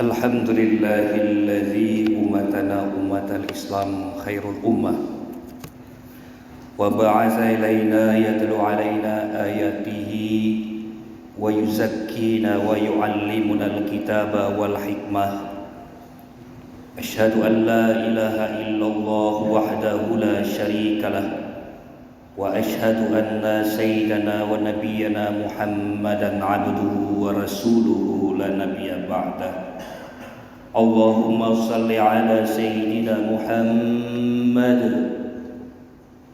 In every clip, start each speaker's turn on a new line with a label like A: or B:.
A: Alhamdulillahilladzi ummatana ummatal Islam khairul ummah wa ba'atha ilaina yatlu alaina ayatihi wa yuzakkina wa yu'allimuna al-kitaba wal hikmah. Asyhadu an la ilaha illallah wahdahu la syarika lah wa asyhadu anna sayyidana wa nabiyyana Muhammadan abduhu wa rasuluhu la nabiyya ba'dah. Allahumma salli ala sayyidina Muhammad.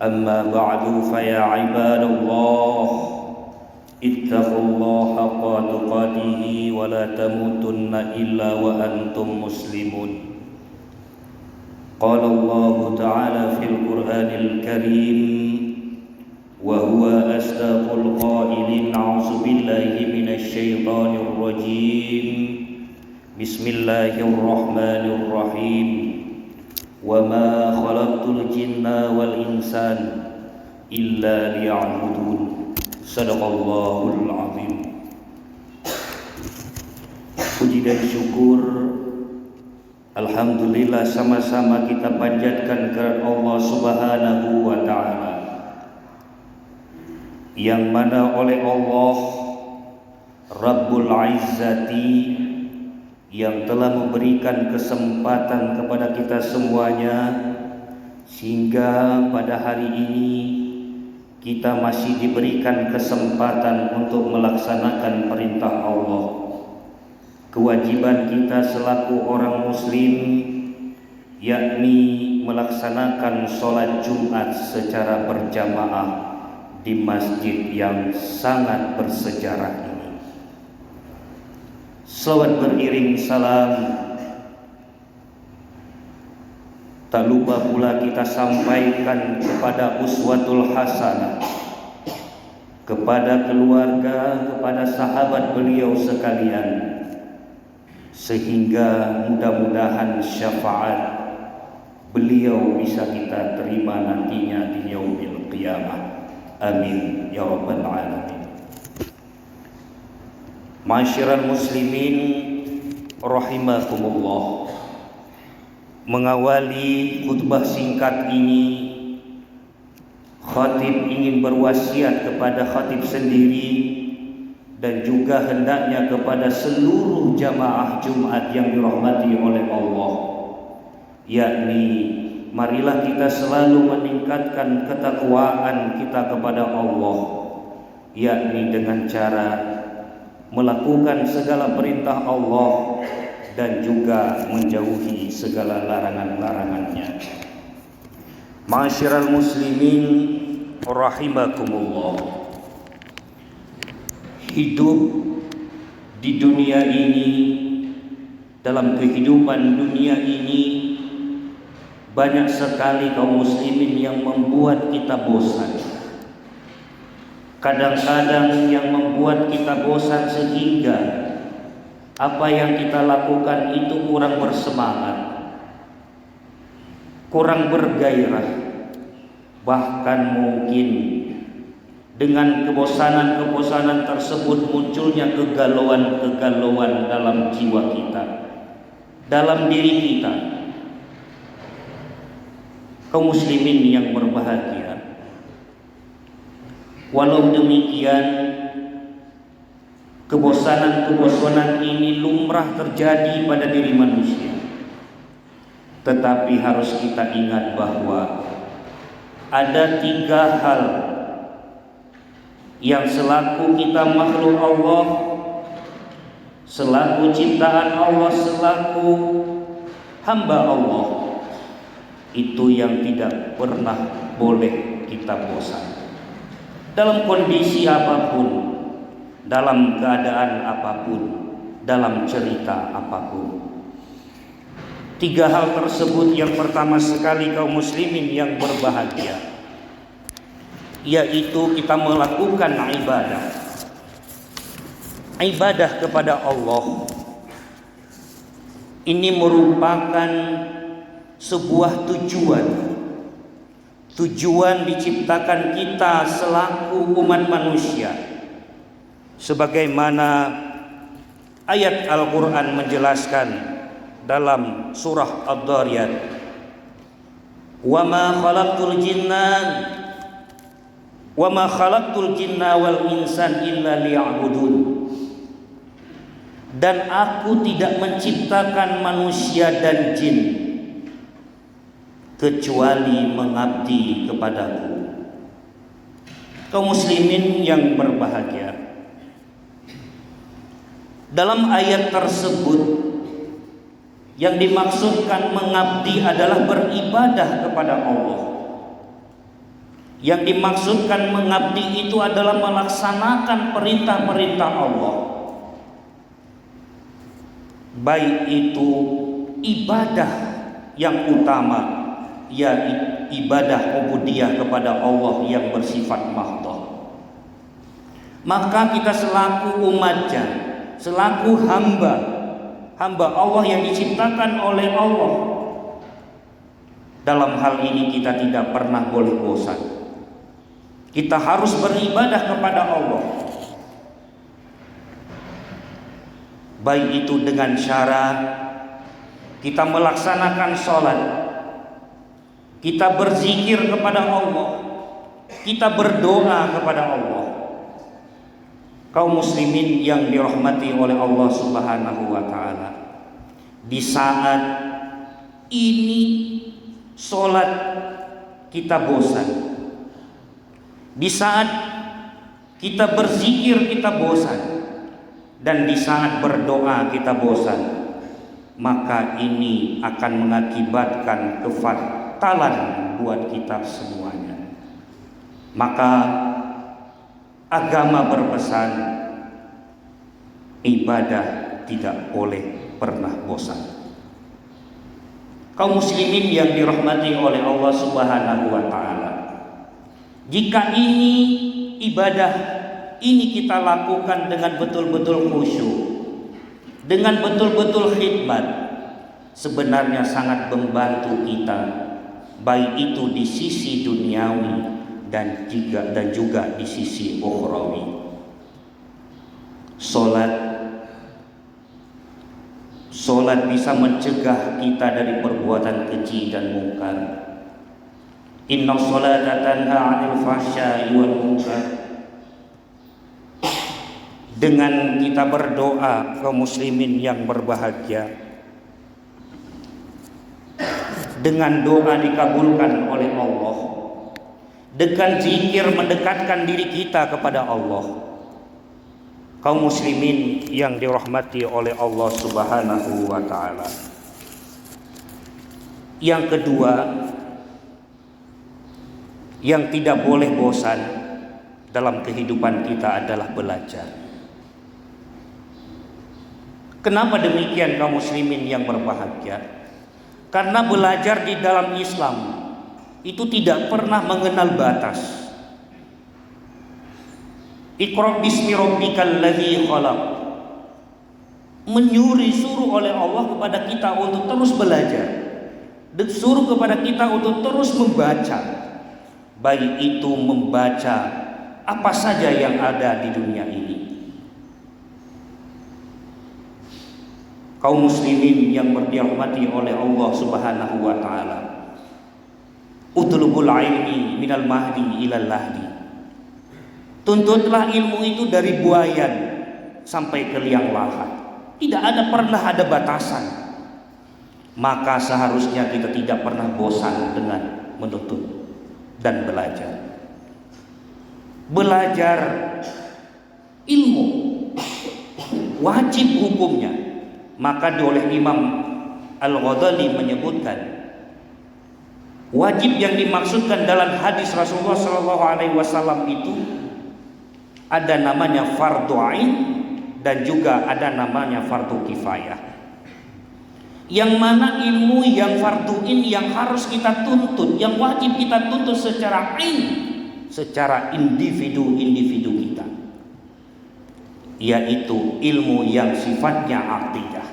A: Amma ba'du fa ya ibadallah ittaqullaha haqqa tuqatih wa la tamutunna illa wa antum muslimun. Qala Allah ta'ala fil Qur'anil Karim wa huwa asdaqul qailin. A'udzu billahi minasy syaithanir rajim. Bismillahirrahmanirrahim. Wa ma khalaqtul jinna wal insan illa liya'budun. Shadaqallahul azim. Puji dan syukur alhamdulillah sama-sama kita panjatkan kepada Allah Subhanahu wa taala, yang mana oleh Allah Rabbul Izzati yang telah memberikan kesempatan kepada kita semuanya, sehingga pada hari ini kita masih diberikan kesempatan untuk melaksanakan perintah Allah. Kewajiban kita selaku orang muslim yakni melaksanakan sholat Jumat secara berjamaah di masjid yang sangat bersejarah ini. Selawat beriring salam tak lupa pula kita sampaikan kepada uswatul hasanah, kepada keluarga, kepada sahabat beliau sekalian, sehingga mudah-mudahan syafaat beliau bisa kita terima nantinya di yaumil qiyamah. Amin ya rabbal alamin. Ma'asyiral muslimin rahimakumullah, mengawali khutbah singkat ini, khatib ingin berwasiat kepada khatib sendiri dan juga hendaknya kepada seluruh jamaah Jumat yang dirahmati oleh Allah, yakni marilah kita selalu meningkatkan ketakwaan kita kepada Allah, yakni dengan cara melakukan segala perintah Allah dan juga menjauhi segala larangan-larangannya. Ma'asyiral muslimin rahimakumullah, hidup di dunia ini, dalam kehidupan dunia ini, banyak sekali kaum muslimin yang membuat kita bosan. Kadang-kadang yang membuat kita bosan sehingga apa yang kita lakukan itu kurang bersemangat, kurang bergairah, bahkan mungkin dengan kebosanan-kebosanan tersebut munculnya kegalauan-kegalauan dalam jiwa kita, dalam diri kita. Kaum muslimin yang berbahagia, walau demikian kebosanan-kebosanan ini lumrah terjadi pada diri manusia. Tetapi harus kita ingat bahwa ada 3 hal yang selaku kita makhluk Allah, selaku ciptaan Allah, selaku hamba Allah, itu yang tidak pernah boleh kita bosan. Dalam kondisi apapun, dalam keadaan apapun, dalam cerita apapun. 3 hal tersebut, yang pertama sekali kaum muslimin yang berbahagia, yaitu kita melakukan ibadah. Ibadah kepada Allah ini merupakan sebuah tujuan diciptakan kita selaku umat manusia, sebagaimana Ayat Al-Quran menjelaskan dalam surah Ad-Dhariyat, wa ma khalaqtul jinna wal insan illa liya'budun. Dan aku tidak menciptakan manusia dan jin kecuali mengabdi kepadaku. Kaum muslimin yang berbahagia, dalam ayat tersebut yang dimaksudkan mengabdi adalah beribadah kepada Allah. Yang dimaksudkan mengabdi itu adalah melaksanakan perintah-perintah Allah, baik itu ibadah yang utama, ya ibadah ubudiyah kepada Allah yang bersifat mahdhah. Maka kita selaku umatnya, selaku hamba Allah yang diciptakan oleh Allah, dalam hal ini kita tidak pernah boleh bosan. Kita harus beribadah kepada Allah, baik itu dengan syarat kita melaksanakan sholat, kita berzikir kepada Allah, kita berdoa kepada Allah. Kaum muslimin yang dirahmati oleh Allah Subhanahu wa ta'ala, di saat ini sholat kita bosan, di saat kita berzikir kita bosan, dan di saat berdoa kita bosan, maka ini akan mengakibatkan kefatalan buat kita semuanya. Maka agama berpesan, ibadah tidak boleh pernah bosan. Kaum muslimin yang dirahmati oleh Allah Subhanahu wa ta'ala, jika ini ibadah ini kita lakukan dengan betul-betul khusyuk, dengan betul-betul khidmat, sebenarnya sangat membantu kita, baik itu di sisi duniawi dan juga di sisi ukhrawi. Salat bisa mencegah kita dari perbuatan keji dan mungkar. Inna sholata tanha 'anil fahsya'i wal munkar. Dengan kita berdoa, kaum muslimin yang berbahagia, dengan doa dikabulkan oleh Allah, dengan zikir mendekatkan diri kita kepada Allah. Kaum muslimin yang dirahmati oleh Allah Subhanahu wa ta'ala, yang kedua yang tidak boleh bosan dalam kehidupan kita adalah belajar. Kenapa demikian kaum muslimin yang berbahagia? Karena belajar di dalam Islam itu tidak pernah mengenal batas. Iqra bismi rabbikal ladzi khalaq, suruh oleh Allah kepada kita untuk terus belajar, disuruh kepada kita untuk terus membaca, baik itu membaca apa saja yang ada di dunia ini. Kaum muslimin yang dirahmati oleh Allah Subhanahu wa ta'ala, utlubul ilmi minal mahdi ilal lahdi. Tuntutlah ilmu itu dari buayan sampai ke liang lahat. Tidak pernah ada batasan. Maka seharusnya kita tidak pernah bosan dengan menuntut dan belajar. Belajar ilmu wajib hukumnya. Maka oleh Imam Al-Ghazali menyebutkan, wajib yang dimaksudkan dalam hadis Rasulullah SAW itu ada namanya fardu ain dan juga ada namanya fardu kifayah. Yang mana ilmu yang fardu ain yang harus kita tuntut, yang wajib kita tuntut secara ain, secara individu kita, yaitu ilmu yang sifatnya aqidah,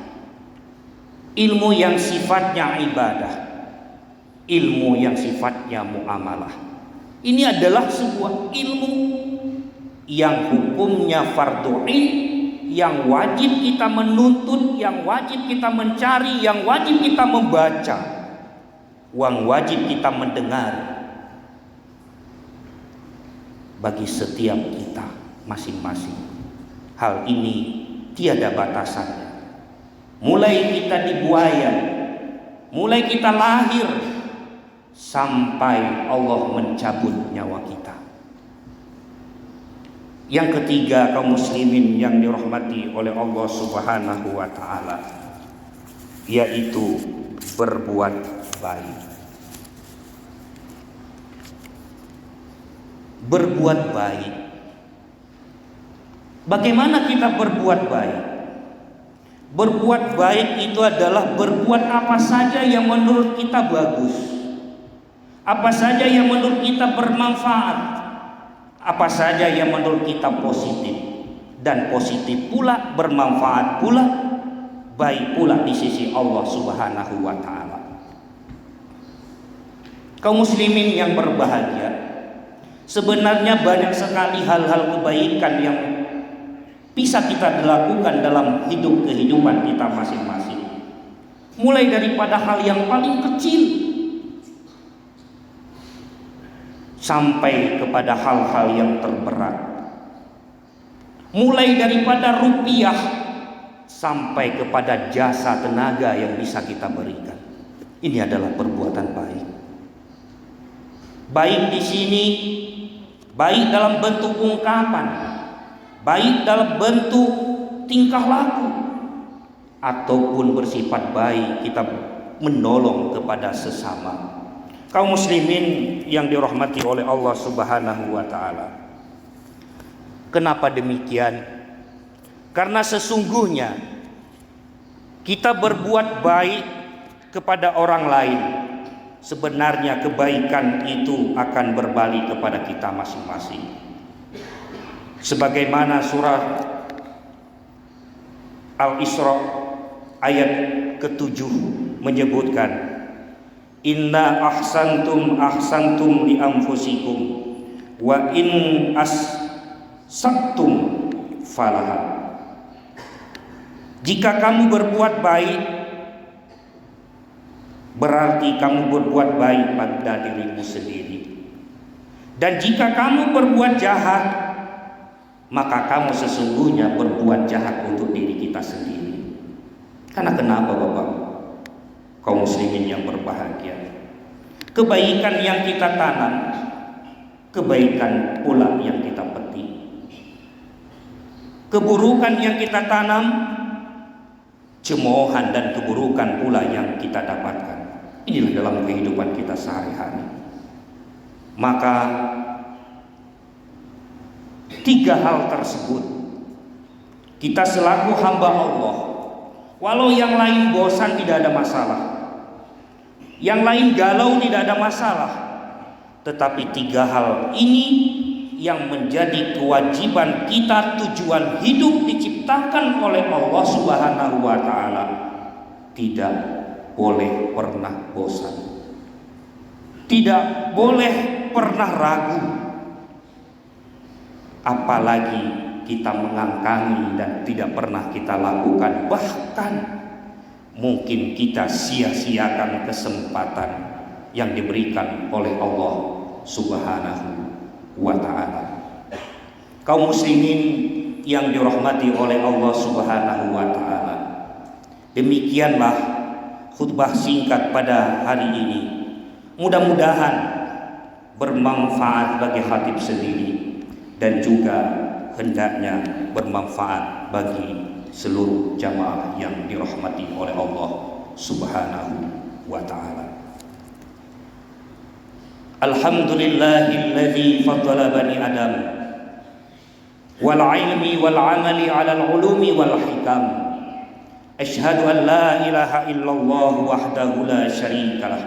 A: ilmu yang sifatnya ibadah, ilmu yang sifatnya muamalah. Ini adalah sebuah ilmu yang hukumnya fardu ain, yang wajib kita menuntut, yang wajib kita mencari, yang wajib kita membaca, yang wajib kita mendengar bagi setiap kita masing-masing. Hal ini tiada batasannya. Mulai kita dibuayan, mulai kita lahir, sampai Allah mencabut nyawa kita. Yang ketiga, kaum muslimin yang dirahmati oleh Allah Subhanahu wa taala, yaitu berbuat baik. Berbuat baik. Bagaimana kita berbuat baik? Berbuat baik itu adalah berbuat apa saja yang menurut kita bagus, apa saja yang menurut kita bermanfaat, apa saja yang menurut kita positif, dan positif pula, bermanfaat pula, baik pula di sisi Allah Subhanahu wa taala. Kaum muslimin yang berbahagia, sebenarnya banyak sekali hal-hal kebaikan yang bisa kita lakukan dalam kehidupan kita masing-masing. Mulai daripada hal yang paling kecil sampai kepada hal-hal yang terberat. Mulai daripada rupiah sampai kepada jasa tenaga yang bisa kita berikan. Ini adalah perbuatan baik. Baik di sini, baik dalam bentuk ungkapan, baik dalam bentuk tingkah laku, ataupun bersifat baik kita menolong kepada sesama. Kaum muslimin yang dirahmati oleh Allah Subhanahu wa taala. Kenapa demikian? Karena sesungguhnya kita berbuat baik kepada orang lain, sebenarnya kebaikan itu akan berbalik kepada kita masing-masing. Sebagaimana surah Al-Isra ayat ke-7 menyebutkan, inna ahsantum ahsantum li anfusikum wa in asaktum falaha. Jika kamu berbuat baik, berarti kamu berbuat baik pada dirimu sendiri. Dan jika kamu berbuat jahat, maka kamu sesungguhnya berbuat jahat untuk diri kita sendiri. Karena kenapa Bapak? Kaum muslimin yang berbahagia, kebaikan yang kita tanam, kebaikan pula yang kita petik. Keburukan yang kita tanam, cemoohan dan keburukan pula yang kita dapatkan. Inilah dalam kehidupan kita sehari-hari. Maka tiga hal tersebut kita selaku hamba Allah, walau yang lain bosan tidak ada masalah, yang lain galau tidak ada masalah, tetapi tiga hal ini yang menjadi kewajiban kita, tujuan hidup diciptakan oleh Allah Subhanahu wa taala, tidak boleh pernah bosan, tidak boleh pernah ragu, apalagi kita mengangkangi dan tidak pernah kita lakukan, bahkan mungkin kita sia-siakan kesempatan yang diberikan oleh Allah Subhanahu wa ta'ala. Kaum muslimin yang dirahmati oleh Allah Subhanahu wa ta'ala, demikianlah khutbah singkat pada hari ini. Mudah-mudahan bermanfaat bagi khatib sendiri dan juga hendaknya bermanfaat bagi seluruh jamaah yang dirahmati oleh Allah Subhanahu wa ta'ala. Alhamdulillahilladzi faddala bani Adam wal ilmi wal amali ala al ulumi wal hikam. Asyhadu an la ilaha illallah wahdahu la syarikalah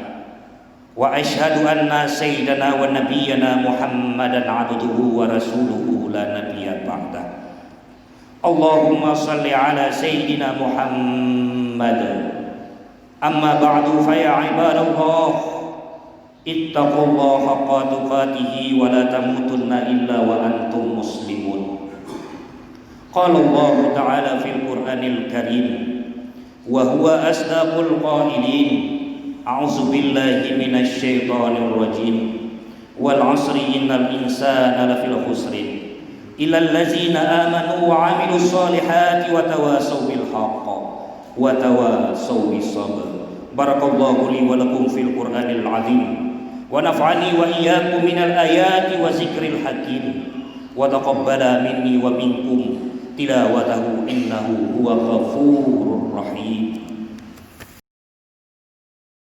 A: wa asyhadu anna sayyidana wa nabiyyana Muhammadan abduhu wa rasuluhu la nabiyya ba'dah. Allahumma salli ala sayyidina Muhammad. Amma ba'du, fa ya ibadallah, ittaqullaha haqqa tuqatih wa la tamutunna illa wa antum muslimun. Qala Allah Ta'ala fil Qur'anil Karim wa huwa asdaqul qailin. A'udzu billahi minasy syaithanir rajim. Wal 'asri innal insana lafil khusrin illal ladzina amanu wa 'amilus solihati wa tawassaw bil haqq wa tawassaw bis sabr. Barakallahu li wa lakum fil Qur'anil 'azim wa naf'ani wa iyyakum minal ayati wa zikril hakim wa taqabbala minni wa minkum tilawatahu innahu huwa ghafurur rahim.